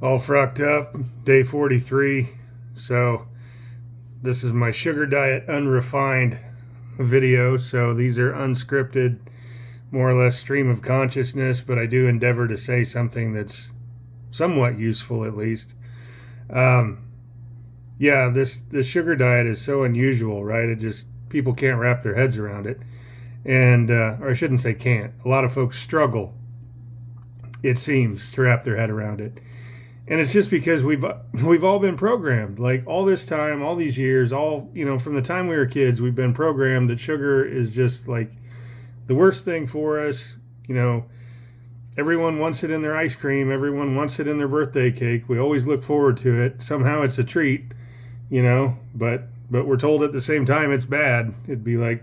All frucked up, day 43. So, this is my sugar diet unrefined video. So, these are unscripted, more or less stream of consciousness, but I do endeavor to say something that's somewhat useful at least. Um, yeah, this sugar diet is so unusual, right? It just, people can't wrap their heads around it. And, or I shouldn't say can't, a lot of folks struggle, it seems, to wrap their head around it. And it's just because we've all been programmed, like all this time, all these years, all, from the time we were kids, we've been programmed that sugar is just like the worst thing for us. Everyone wants it in their ice cream, everyone wants it in their birthday cake. We always look forward to it. Somehow it's a treat, but we're told at the same time it's bad. It'd be like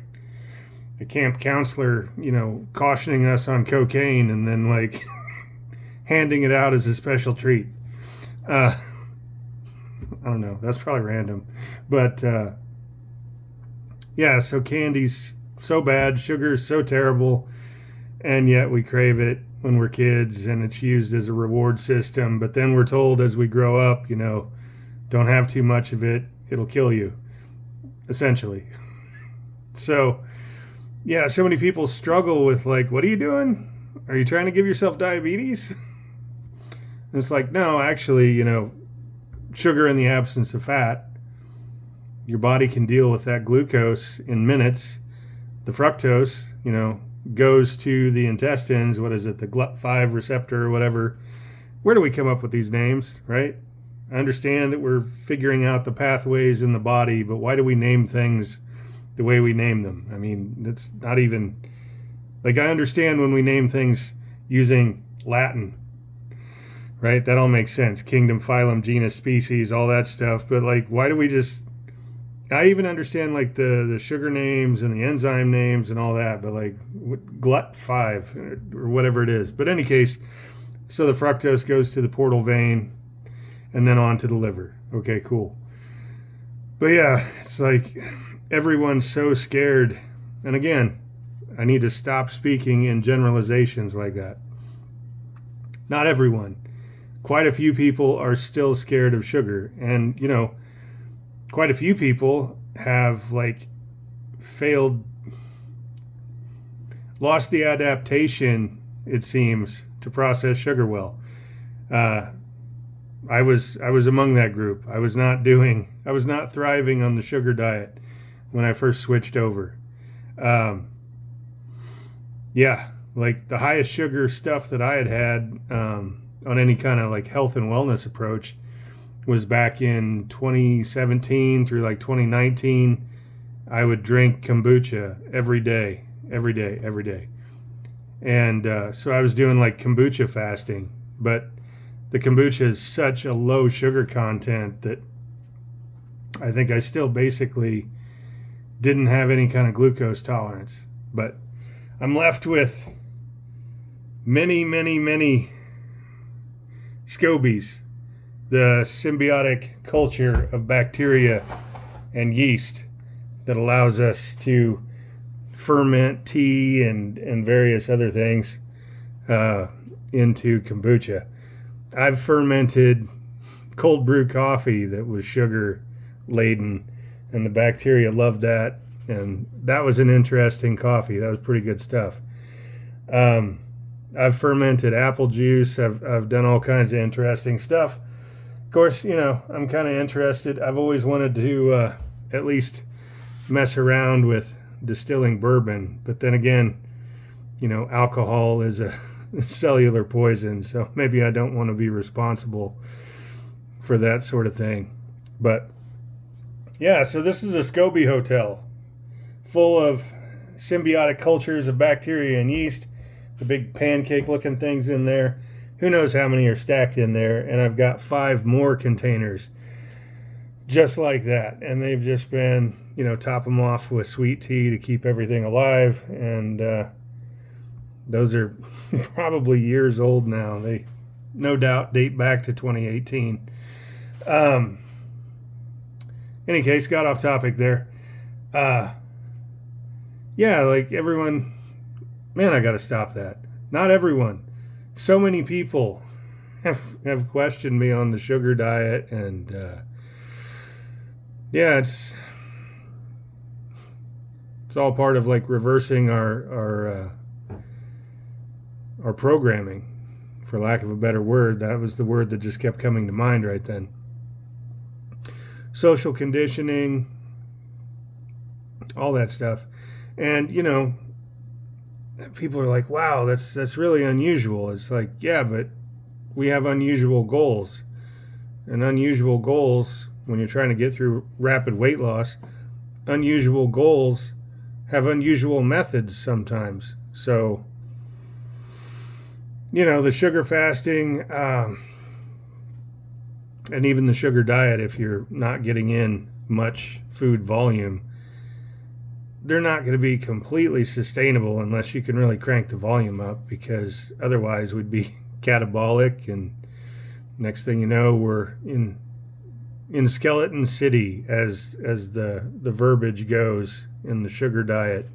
a camp counselor, cautioning us on cocaine and then like handing it out as a special treat. I don't know. That's probably random. But yeah, so candy's so bad, sugar's so terrible, and yet we crave it when we're kids and it's used as a reward system. But then we're told as we grow up, don't have too much of it, it'll kill you, essentially. So, yeah, so many people struggle with like, what are you doing? Are you trying to give yourself diabetes? And it's like, no, actually, sugar in the absence of fat, your body can deal with that glucose in minutes. The fructose, goes to the intestines. What is it? The GLUT5 receptor or whatever. Where do we come up with these names, right? I understand that we're figuring out the pathways in the body, but why do we name things the way we name them? I mean, that's not even, like, I understand when we name things using Latin, right? That all makes sense. Kingdom, phylum, genus, species, all that stuff. But like, why do we just, I even understand like the sugar names and the enzyme names and all that, but like GLUT5 or whatever it is. But in any case, so the fructose goes to the portal vein and then on to the liver. Okay, cool. But yeah, it's like everyone's so scared. And again, I need to stop speaking in generalizations like that. Not everyone. Quite a few people are still scared of sugar. And, quite a few people have like lost the adaptation, it seems, to process sugar well. I was among that group. I was not thriving on the sugar diet when I first switched over. Yeah, like the highest sugar stuff that I had on any kind of like health and wellness approach was back in 2017 through like 2019. I would drink kombucha every day. And so I was doing like kombucha fasting, but the kombucha is such a low sugar content that I think I still basically didn't have any kind of glucose tolerance. But I'm left with many scobies, the symbiotic culture of bacteria and yeast that allows us to ferment tea and various other things into kombucha. I've fermented cold brew coffee that was sugar laden, and the bacteria loved that, and that was an interesting coffee. That was pretty good stuff. I've fermented apple juice. I've done all kinds of interesting stuff. Of course, I'm kind of interested. I've always wanted to at least mess around with distilling bourbon, but then again, alcohol is a cellular poison, so maybe I don't want to be responsible for that sort of thing. But yeah, so this is a SCOBY hotel full of symbiotic cultures of bacteria and yeast, the big pancake looking things in there. Who knows how many are stacked in there, and I've got 5 more containers just like that, and they've just been, top them off with sweet tea to keep everything alive, and those are probably years old now. They no doubt date back to 2018. Any case, got off topic there. Yeah, like everyone, man, I gotta stop that. Not everyone. So many people have questioned me on the sugar diet, and yeah, it's all part of like reversing our programming, for lack of a better word. That was the word that just kept coming to mind right then. Social conditioning, all that stuff. And people are like, wow, that's really unusual. It's like, yeah, but we have unusual goals. And unusual goals, when you're trying to get through rapid weight loss, unusual goals have unusual methods sometimes. So, the sugar fasting, and even the sugar diet, if you're not getting in much food volume, they're not going to be completely sustainable unless you can really crank the volume up, because otherwise we'd be catabolic, and next thing you know, we're in skeleton city, as the verbiage goes in the sugar diet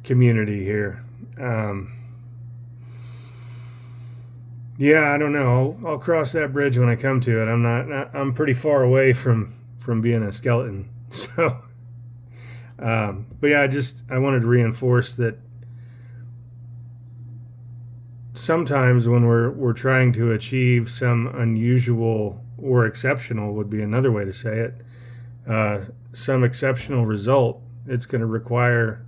community here. Yeah, I don't know. I'll cross that bridge when I come to it. I'm pretty far away from being a skeleton. So, but yeah, I wanted to reinforce that sometimes when we're trying to achieve some unusual, or exceptional would be another way to say it, some exceptional result, it's going to require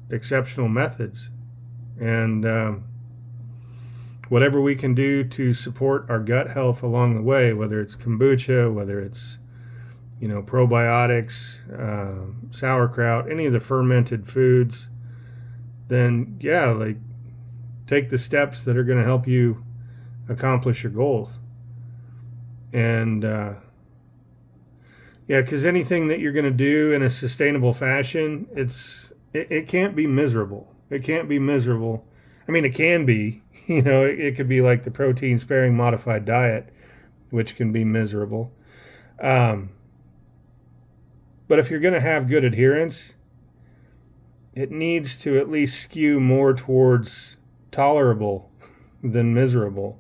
exceptional methods. And whatever we can do to support our gut health along the way, whether it's kombucha, whether it's probiotics, sauerkraut, any of the fermented foods, then yeah, like, take the steps that are going to help you accomplish your goals. And yeah, because anything that you're going to do in a sustainable fashion, it can't be miserable. It can't be miserable. I mean, it can be. It could be like the protein sparing modified diet, which can be miserable. But if you're going to have good adherence, it needs to at least skew more towards tolerable than miserable.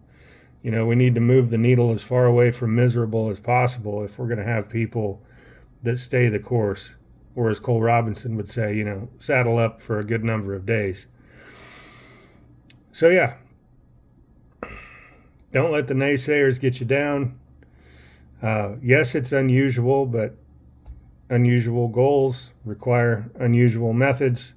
We need to move the needle as far away from miserable as possible if we're going to have people that stay the course, or as Cole Robinson would say, saddle up for a good number of days. So yeah, don't let the naysayers get you down. Yes, it's unusual, but unusual goals require unusual methods.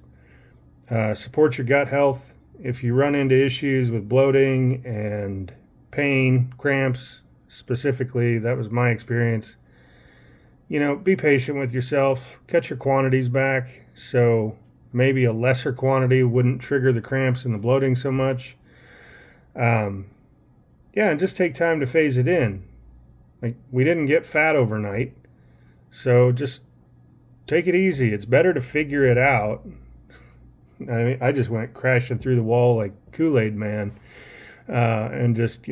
Support your gut health. If you run into issues with bloating and pain, cramps, specifically, that was my experience, be patient with yourself. Cut your quantities back, so maybe a lesser quantity wouldn't trigger the cramps and the bloating so much. Yeah, and just take time to phase it in. Like, we didn't get fat overnight, so just take it easy. It's better to figure it out. I mean, I just went crashing through the wall like Kool-Aid Man, and just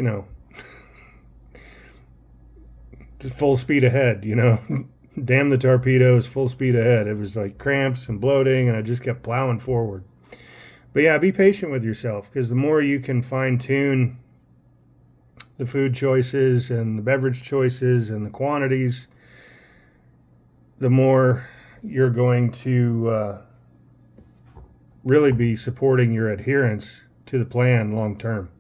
just full speed ahead, damn the torpedoes, full speed ahead. It was like cramps and bloating, and I just kept plowing forward. But yeah, be patient with yourself, because the more you can fine tune the food choices and the beverage choices and the quantities, the more you're going to really be supporting your adherence to the plan long term.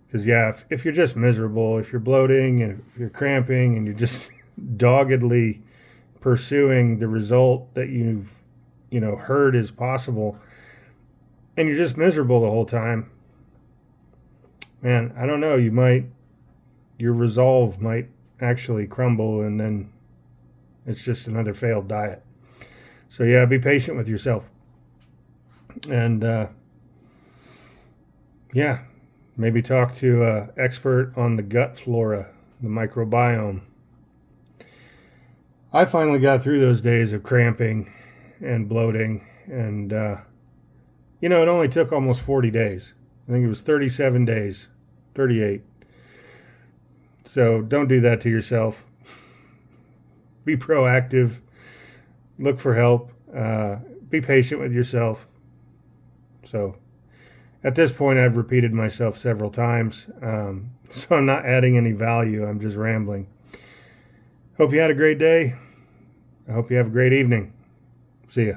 Because yeah, if you're just miserable, if you're bloating and if you're cramping and you're just doggedly pursuing the result that you've heard is possible, and you're just miserable the whole time, man, I don't know, your resolve might actually crumble, and then it's just another failed diet. So yeah, be patient with yourself. And yeah, maybe talk to an expert on the gut flora, the microbiome. I finally got through those days of cramping and bloating, and it only took almost 40 days. I think it was 37 days, 38. So don't do that to yourself. Be proactive. Look for help. Be patient with yourself. So At this point, I've repeated myself several times, so I'm not adding any value. I'm just rambling. Hope you had a great day. I hope you have a great evening. See ya.